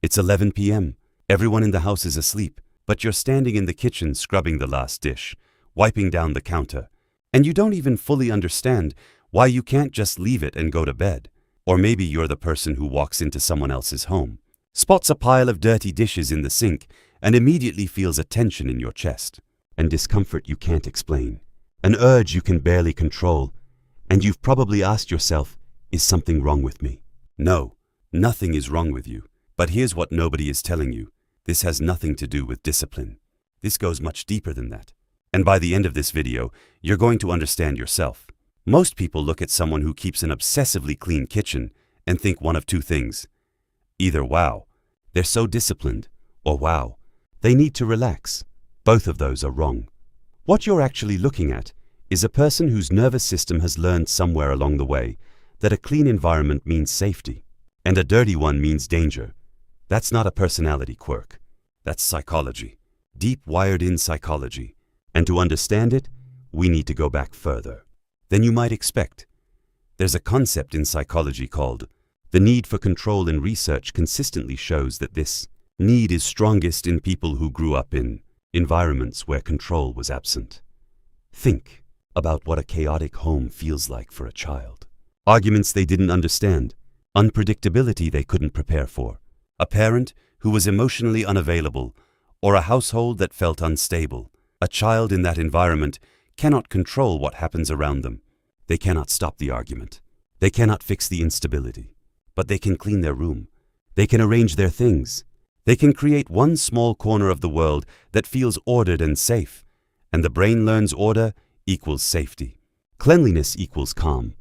It's 11 p.m. Everyone in the house is asleep, but you're standing in the kitchen scrubbing the last dish, wiping down the counter, and you don't even fully understand why you can't just leave it and go to bed. Or maybe you're the person who walks into someone else's home, spots a pile of dirty dishes in the sink, and immediately feels a tension in your chest, and discomfort you can't explain, an urge you can barely control, and you've probably asked yourself, is something wrong with me? No, nothing is wrong with you. But here's what nobody is telling you. This has nothing to do with discipline. This goes much deeper than that. And by the end of this video, you're going to understand yourself. Most people look at someone who keeps an obsessively clean kitchen and think one of two things. Either wow, they're so disciplined, or wow, they need to relax. Both of those are wrong. What you're actually looking at is a person whose nervous system has learned somewhere along the way that a clean environment means safety, and a dirty one means danger. That's not a personality quirk. That's psychology, deep wired-in psychology. And to understand it, we need to go back further than you might expect. There's a concept in psychology called the need for control, and research consistently shows that this need is strongest in people who grew up in environments where control was absent. Think about what a chaotic home feels like for a child. Arguments they didn't understand, unpredictability they couldn't prepare for, a parent who was emotionally unavailable, or a household that felt unstable. A child in that environment cannot control what happens around them. They cannot stop the argument. They cannot fix the instability. But they can clean their room. They can arrange their things. They can create one small corner of the world that feels ordered and safe. And the brain learns order equals safety. Cleanliness equals calm.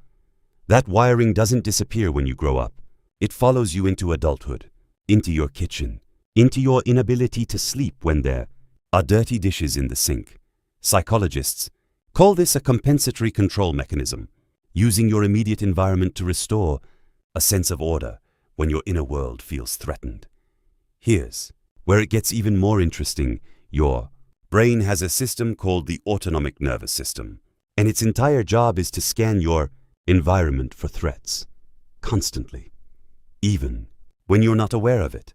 That wiring doesn't disappear when you grow up. It follows you into adulthood, into your kitchen, into your inability to sleep when there are dirty dishes in the sink. Psychologists call this a compensatory control mechanism, using your immediate environment to restore a sense of order when your inner world feels threatened. Here's where it gets even more interesting. Your brain has a system called the autonomic nervous system, and its entire job is to scan your environment for threats, constantly, even when you're not aware of it.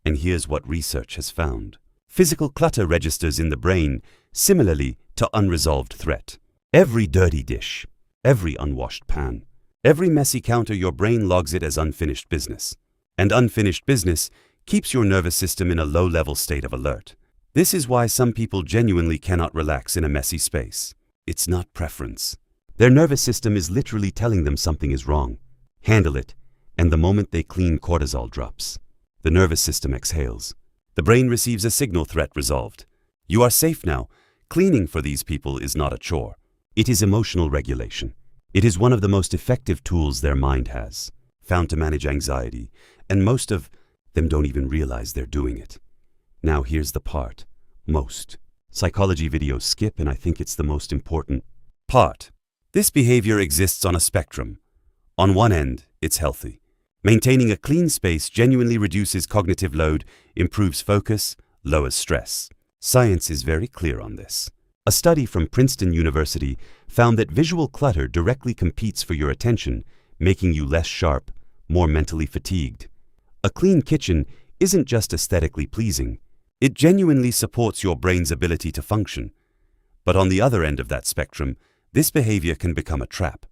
And here's what research has found. Physical clutter registers in the brain similarly to unresolved threat. Every dirty dish, every unwashed pan, every messy counter, your brain logs it as unfinished business. And unfinished business keeps your nervous system in a low-level state of alert. This is why some people genuinely cannot relax in a messy space. It's not preference. Their nervous system is literally telling them something is wrong. Handle it, and the moment they clean, cortisol drops. The nervous system exhales. The brain receives a signal: threat resolved. You are safe now. Cleaning for these people is not a chore. It is emotional regulation. It is one of the most effective tools their mind has, found to manage anxiety, and most of them don't even realize they're doing it. Now here's the part most psychology videos skip, and I think it's the most important part. This behavior exists on a spectrum. On one end, it's healthy. Maintaining a clean space genuinely reduces cognitive load, improves focus, lowers stress. Science is very clear on this. A study from Princeton University found that visual clutter directly competes for your attention, making you less sharp, more mentally fatigued. A clean kitchen isn't just aesthetically pleasing. It genuinely supports your brain's ability to function. But on the other end of that spectrum, this behavior can become a trap.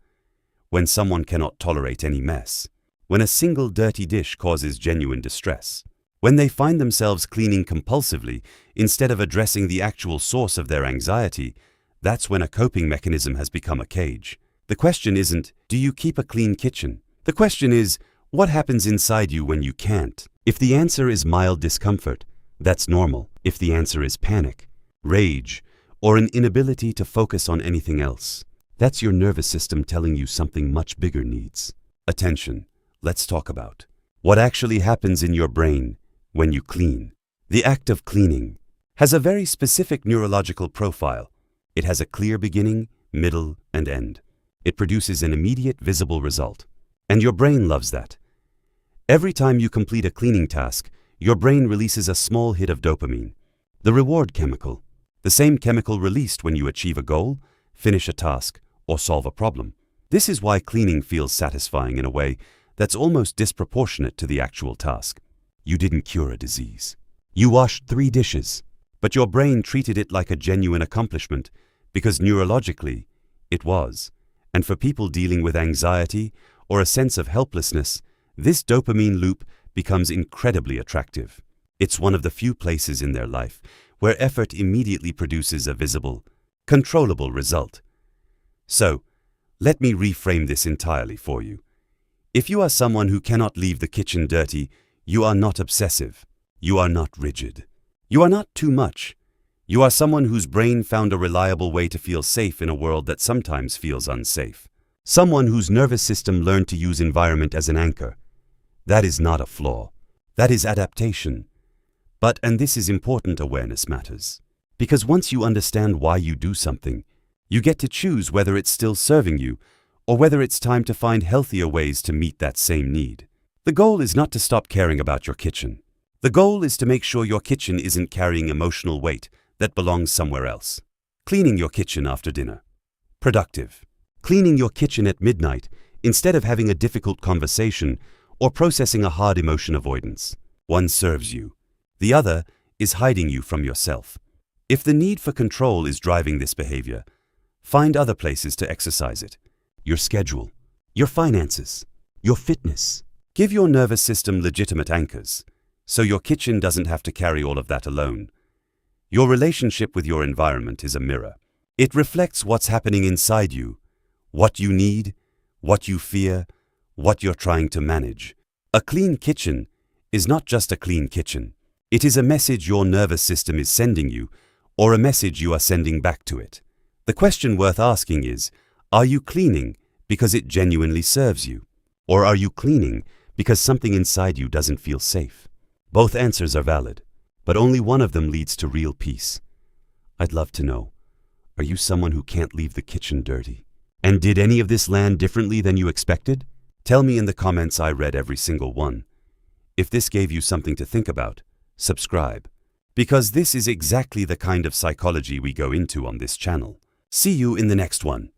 When someone cannot tolerate any mess, when a single dirty dish causes genuine distress, when they find themselves cleaning compulsively instead of addressing the actual source of their anxiety, that's when a coping mechanism has become a cage. The question isn't, do you keep a clean kitchen? The question is, what happens inside you when you can't? If the answer is mild discomfort, that's normal. If the answer is panic, rage, or an inability to focus on anything else, that's your nervous system telling you something much bigger needs attention. Let's talk about what actually happens in your brain when you clean. The act of cleaning has a very specific neurological profile. It has a clear beginning, middle, and end. It produces an immediate visible result. And your brain loves that. Every time you complete a cleaning task, your brain releases a small hit of dopamine, the reward chemical, the same chemical released when you achieve a goal, finish a task, or solve a problem. This is why cleaning feels satisfying in a way that's almost disproportionate to the actual task. you didn't cure a disease. You washed 3 dishes, but your brain treated it like a genuine accomplishment because neurologically it was. And for people dealing with anxiety or a sense of helplessness, this dopamine loop becomes incredibly attractive. It's one of the few places in their life where effort immediately produces a visible, controllable result. So, let me reframe this entirely for you. If you are someone who cannot leave the kitchen dirty, you are not obsessive. You are not rigid. You are not too much. You are someone whose brain found a reliable way to feel safe in a world that sometimes feels unsafe. Someone whose nervous system learned to use environment as an anchor. That is not a flaw. That is adaptation. But, and this is important, awareness matters. Because once you understand why you do something, you get to choose whether it's still serving you or whether it's time to find healthier ways to meet that same need. The goal is not to stop caring about your kitchen. The goal is to make sure your kitchen isn't carrying emotional weight that belongs somewhere else. Cleaning your kitchen after dinner. Productive. Cleaning your kitchen at midnight instead of having a difficult conversation or processing a hard emotion avoidance. One serves you. The other is hiding you from yourself. If the need for control is driving this behavior, find other places to exercise it. Your schedule, your finances, your fitness. Give your nervous system legitimate anchors, so your kitchen doesn't have to carry all of that alone. Your relationship with your environment is a mirror. It reflects what's happening inside you, what you need, what you fear, what you're trying to manage. A clean kitchen is not just a clean kitchen. It is a message your nervous system is sending you, or a message you are sending back to it. The question worth asking is, are you cleaning because it genuinely serves you? Or are you cleaning because something inside you doesn't feel safe? Both answers are valid, but only one of them leads to real peace. I'd love to know, are you someone who can't leave the kitchen dirty? And did any of this land differently than you expected? Tell me in the comments. I read every single one. If this gave you something to think about, subscribe. Because this is exactly the kind of psychology we go into on this channel. See you in the next one.